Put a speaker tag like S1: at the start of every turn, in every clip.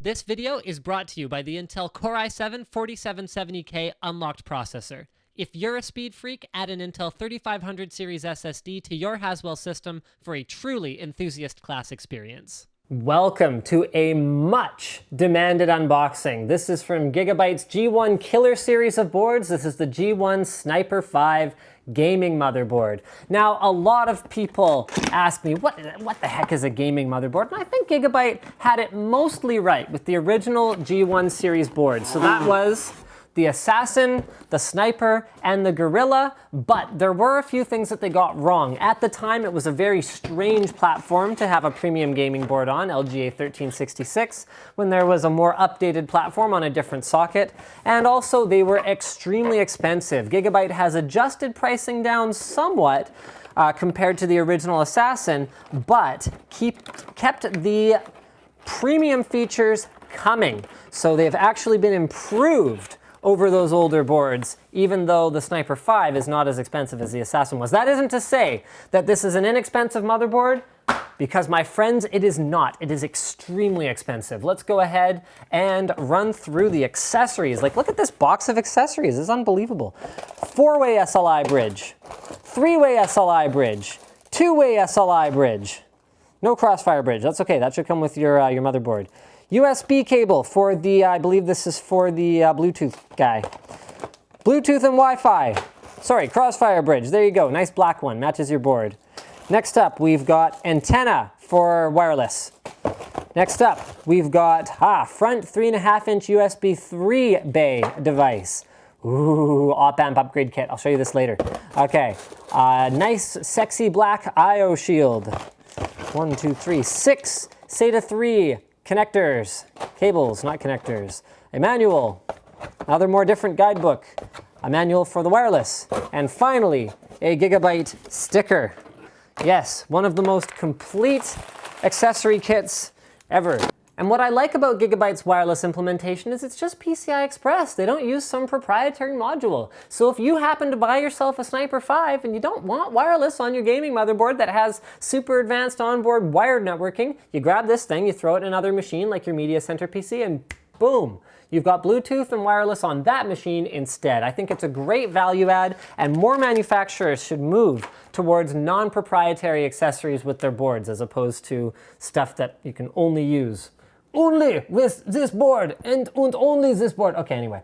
S1: This video is brought to you by the Intel Core i7-4770K unlocked processor. If you're a speed freak, add an Intel 3500 series SSD to your Haswell system for a truly enthusiast-class experience. Welcome to a much demanded unboxing. This is from Gigabyte's G1 Killer series of boards. This is the G1.Sniper 5 gaming motherboard. Now, a lot of people ask me, what the heck is a gaming motherboard? And I think Gigabyte had it mostly right with the original G1 series board. So that was the Assassin, the Sniper, and the Gorilla, but there were a few things that they got wrong. At the time, it was a very strange platform to have a premium gaming board on, LGA 1366, when there was a more updated platform on a different socket, and also they were extremely expensive. Gigabyte has adjusted pricing down somewhat compared to the original Assassin, but kept the premium features coming. So they've actually been improved over those older boards, even though the Sniper 5 is not as expensive as the Assassin was. That isn't to say that this is an inexpensive motherboard, because my friends, it is not. It is extremely expensive. Let's go ahead and run through the accessories. Like, look at this box of accessories. It's unbelievable. 4-way SLI bridge, 3-way SLI bridge, 2-way SLI bridge. No crossfire bridge. That's okay. That should come with your motherboard. USB cable for the, I believe this is for the Bluetooth guy. Bluetooth and Wi-Fi. Sorry, crossfire bridge. There you go. Nice black one. Matches your board. Next up, we've got antenna for wireless. Next up, we've got front 3.5-inch USB 3 bay device. Ooh, op-amp upgrade kit. I'll show you this later. Okay, nice sexy black I/O shield. 1, 2, 3, 6 SATA 3 connectors, cables, not connectors, a manual, another more different guidebook, a manual for the wireless, and finally, a Gigabyte sticker. Yes, one of the most complete accessory kits ever. And what I like about Gigabyte's wireless implementation is it's just PCI Express. They don't use some proprietary module. So if you happen to buy yourself a Sniper 5 and you don't want wireless on your gaming motherboard that has super advanced onboard wired networking, you grab this thing, you throw it in another machine like your media center PC, and boom, you've got Bluetooth and wireless on that machine instead. I think it's a great value add, and more manufacturers should move towards non-proprietary accessories with their boards as opposed to stuff that you can only use only with this board and only this board. Okay, anyway.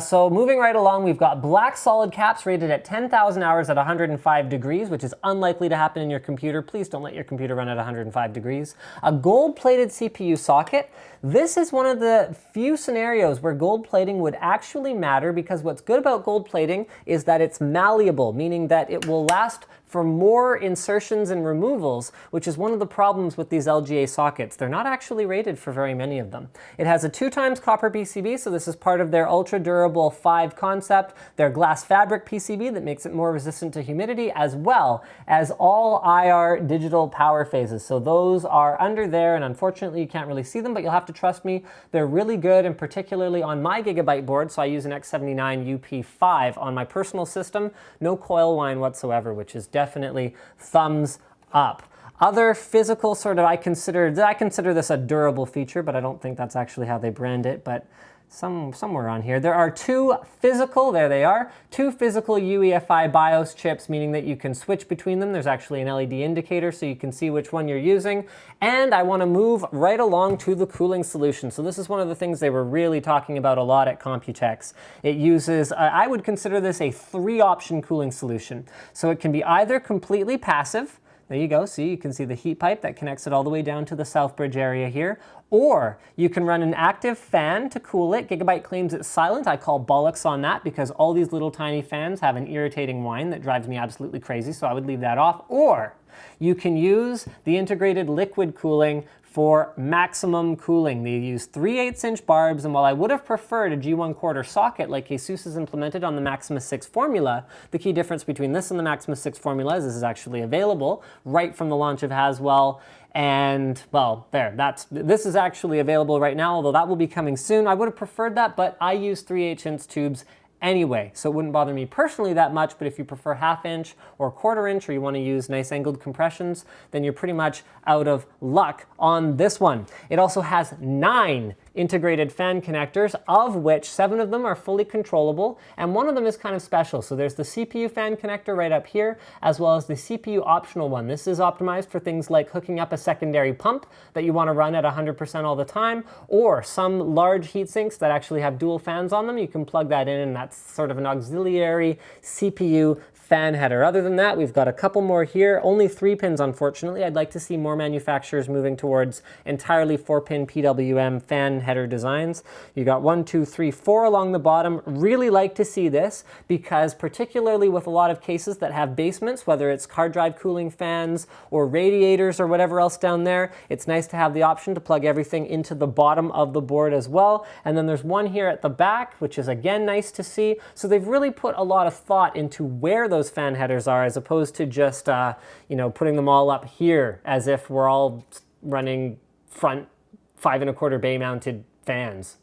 S1: So moving right along, we've got black solid caps rated at 10,000 hours at 105 degrees, which is unlikely to happen in your computer. Please don't let your computer run at 105 degrees. A gold-plated CPU socket. This is one of the few scenarios where gold plating would actually matter, because what's good about gold plating is that it's malleable, meaning that it will last for more insertions and removals, which is one of the problems with these LGA sockets. They're not actually rated for very many of them. It has a 2x copper PCB, so this is part of their ultra durable 5 concept, their glass fabric PCB that makes it more resistant to humidity, as well as all IR digital power phases. So those are under there, and unfortunately you can't really see them, but you'll have to trust me. They're really good, and particularly on my Gigabyte board, so I use an X79 UP5 on my personal system. No coil whine whatsoever, which is definitely thumbs up. Other physical sort of, I consider this a durable feature, but I don't think that's actually how they brand it, but somewhere on here. There are two physical UEFI BIOS chips, meaning that you can switch between them. There's actually an LED indicator so you can see which one you're using. And I want to move right along to the cooling solution. So this is one of the things they were really talking about a lot at Computex. It uses, I would consider this a 3-option cooling solution. So it can be either completely passive. There you go, see, you can see the heat pipe that connects it all the way down to the south bridge area here. Or you can run an active fan to cool it. Gigabyte claims it's silent. I call bollocks on that, because all these little tiny fans have an irritating whine that drives me absolutely crazy, so I would leave that off. Or you can use the integrated liquid cooling for maximum cooling. They use 3/8-inch barbs, and while I would have preferred a G1 socket like ASUS has implemented on the Maximus 6 formula, the key difference between this and the Maximus 6 formula is this is actually available right from the launch of Haswell. And well, this is actually available right now, although that will be coming soon. I would have preferred that, but I use 3/8-inch tubes anyway, so it wouldn't bother me personally that much. But if you prefer 1/2 inch or 1/4 inch, or you want to use nice angled compressions, then you're pretty much out of luck on this one. It also has 9 integrated fan connectors, of which 7 of them are fully controllable, and one of them is kind of special. So there's the CPU fan connector right up here, as well as the CPU optional one. This is optimized for things like hooking up a secondary pump that you want to run at 100% all the time, or some large heat sinks that actually have dual fans on them. You can plug that in, and that's sort of an auxiliary CPU fan header. Other than that, we've got a couple more here. Only 3 pins, unfortunately. I'd like to see more manufacturers moving towards entirely 4-pin PWM fan header designs. You got 1, 2, 3, 4 along the bottom. Really like to see this because particularly with a lot of cases that have basements, whether it's hard drive cooling fans or radiators or whatever else down there, it's nice to have the option to plug everything into the bottom of the board as well. And then there's one here at the back, which is again nice to see. So they've really put a lot of thought into where those fan headers are, as opposed to just putting them all up here as if we're all running front 5 1/4 bay mounted fans.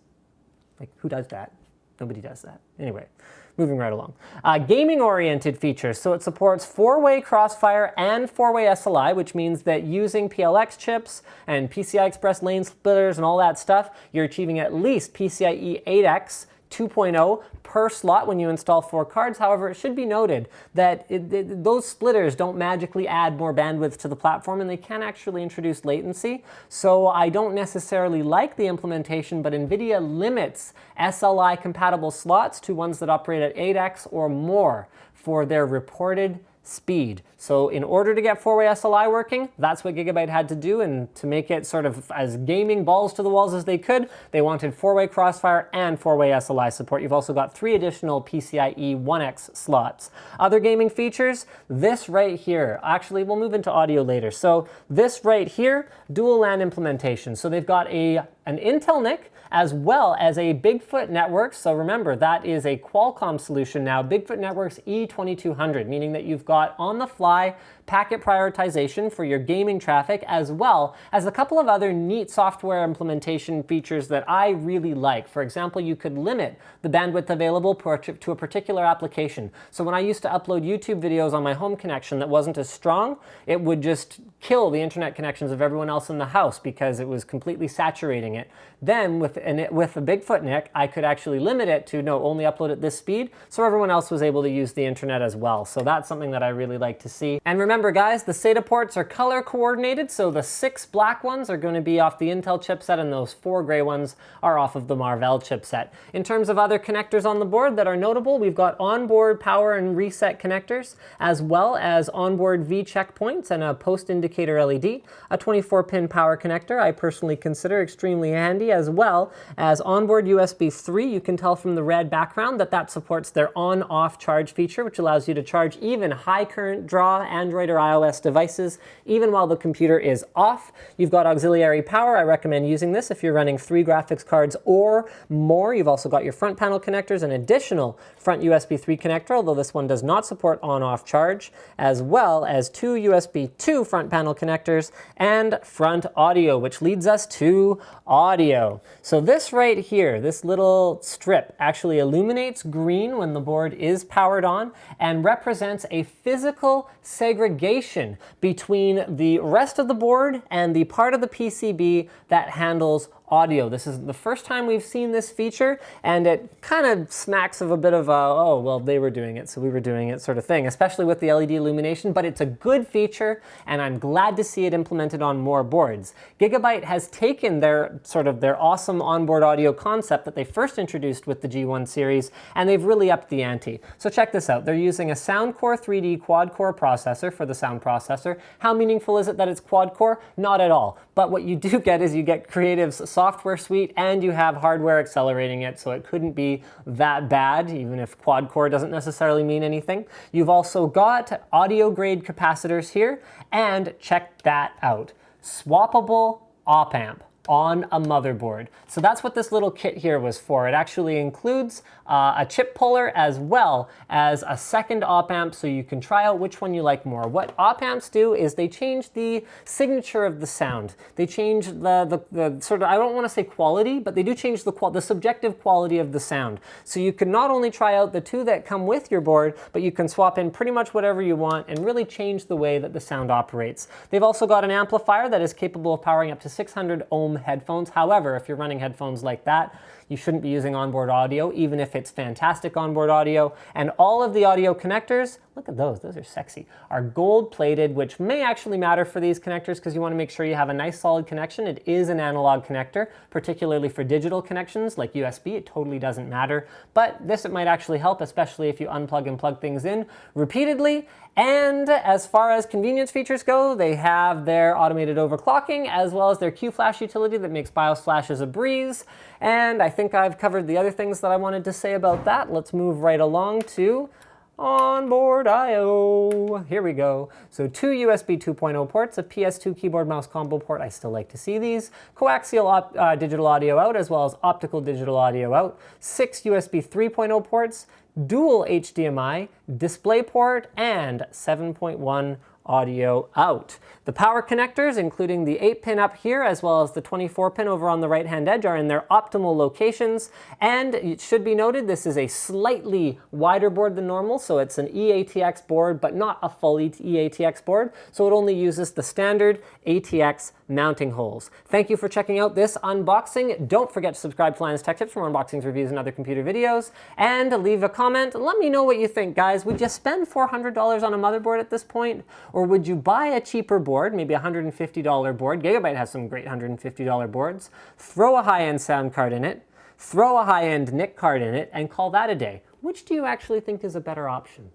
S1: Like, who does that? Nobody does that. Anyway, moving right along. Gaming oriented features. So it supports 4-way crossfire and 4-way SLI, which means that using PLX chips and PCI Express lane splitters and all that stuff, you're achieving at least PCIe 8X 2.0 per slot when you install 4 cards. However, it should be noted that those splitters don't magically add more bandwidth to the platform, and they can actually introduce latency. So I don't necessarily like the implementation, but NVIDIA limits SLI compatible slots to ones that operate at 8x or more for their reported speed. So in order to get 4-way SLI working, that's what Gigabyte had to do, and to make it sort of as gaming balls to the walls as they could, they wanted 4-way crossfire and 4-way SLI support. You've also got 3 additional PCIe 1X slots. Other gaming features, this right here. Actually, we'll move into audio later. So this right here, dual LAN implementation. So they've got an Intel NIC as well as a Bigfoot Networks. So remember, that is a Qualcomm solution now, Bigfoot Networks E2200, meaning that you've got on-the-fly packet prioritization for your gaming traffic, as well as a couple of other neat software implementation features that I really like. For example, you could limit the bandwidth available to a particular application. So when I used to upload YouTube videos on my home connection that wasn't as strong, it would just kill the internet connections of everyone else in the house because it was completely saturating it. Then with a Bigfoot NIC, I could actually limit it to only upload at this speed, so everyone else was able to use the internet as well. So that's something that I really like to see. And remember guys, the SATA ports are color coordinated, so the 6 black ones are going to be off the Intel chipset and those 4 gray ones are off of the Marvell chipset. In terms of other connectors on the board that are notable, we've got onboard power and reset connectors, as well as onboard V checkpoints and a post indicator LED, a 24-pin power connector I personally consider extremely handy, as well as onboard USB 3. You can tell from the red background that that supports their on-off charge feature, which allows you to charge even high current draw Android or iOS devices even while the computer is off. You've got auxiliary power. I recommend using this if you're running 3 graphics cards or more. You've also got your front panel connectors, an additional front USB 3 connector, although this one does not support on-off charge, as well as 2 USB 2 front panel connectors and front audio, which leads us to audio. So this right here, this little strip actually illuminates green when the board is powered on and represents a physical segregation between the rest of the board and the part of the PCB that handles audio. This is the first time we've seen this feature, and it kind of smacks of a bit of a, oh, well, they were doing it, so we were doing it sort of thing, especially with the LED illumination, but it's a good feature, and I'm glad to see it implemented on more boards. Gigabyte has taken their awesome onboard audio concept that they first introduced with the G1 series, and they've really upped the ante. So check this out. They're using a Soundcore 3D quad-core processor for the sound processor. How meaningful is it that it's quad-core? Not at all. But what you do get is you get Creative's software suite, and you have hardware accelerating it, so it couldn't be that bad, even if quad-core doesn't necessarily mean anything. You've also got audio-grade capacitors here, and check that out. Swappable op-amp on a motherboard. So that's what this little kit here was for. It actually includes a chip puller as well as a second op-amp, so you can try out which one you like more. What op-amps do is they change the signature of the sound. They change the sort of, I don't want to say quality, but they do change the subjective quality of the sound. So you can not only try out the 2 that come with your board, but you can swap in pretty much whatever you want and really change the way that the sound operates. They've also got an amplifier that is capable of powering up to 600 ohm home headphones. However, if you're running headphones like that, you shouldn't be using onboard audio, even if it's fantastic onboard audio. And all of the audio connectors, look at those are sexy, are gold plated, which may actually matter for these connectors because you want to make sure you have a nice solid connection. It is an analog connector, particularly for digital connections like USB, it totally doesn't matter. But this, it might actually help, especially if you unplug and plug things in repeatedly. And as far as convenience features go, they have their automated overclocking as well as their Q-Flash utility that makes BIOS flashes a breeze. And I think I've covered the other things that I wanted to say about that. Let's move right along to Onboard I/O. Here we go. So 2 USB 2.0 ports, a PS2 keyboard mouse combo port. I still like to see these. Coaxial digital audio out as well as optical digital audio out. 6 USB 3.0 ports, dual HDMI, DisplayPort, and 7.1 audio out. The power connectors, including the 8-pin up here as well as the 24-pin over on the right-hand edge, are in their optimal locations. And it should be noted, this is a slightly wider board than normal, so it's an eATX board, but not a full eATX board, so it only uses the standard ATX mounting holes. Thank you for checking out this unboxing. Don't forget to subscribe to Linus Tech Tips for more unboxings, reviews, and other computer videos. And leave a comment. Let me know what you think, guys. Would you spend $400 on a motherboard at this point? Or would you buy a cheaper board, maybe a $150 board? Gigabyte has some great $150 boards. Throw a high-end sound card in it, throw a high-end NIC card in it, and call that a day. Which do you actually think is a better option?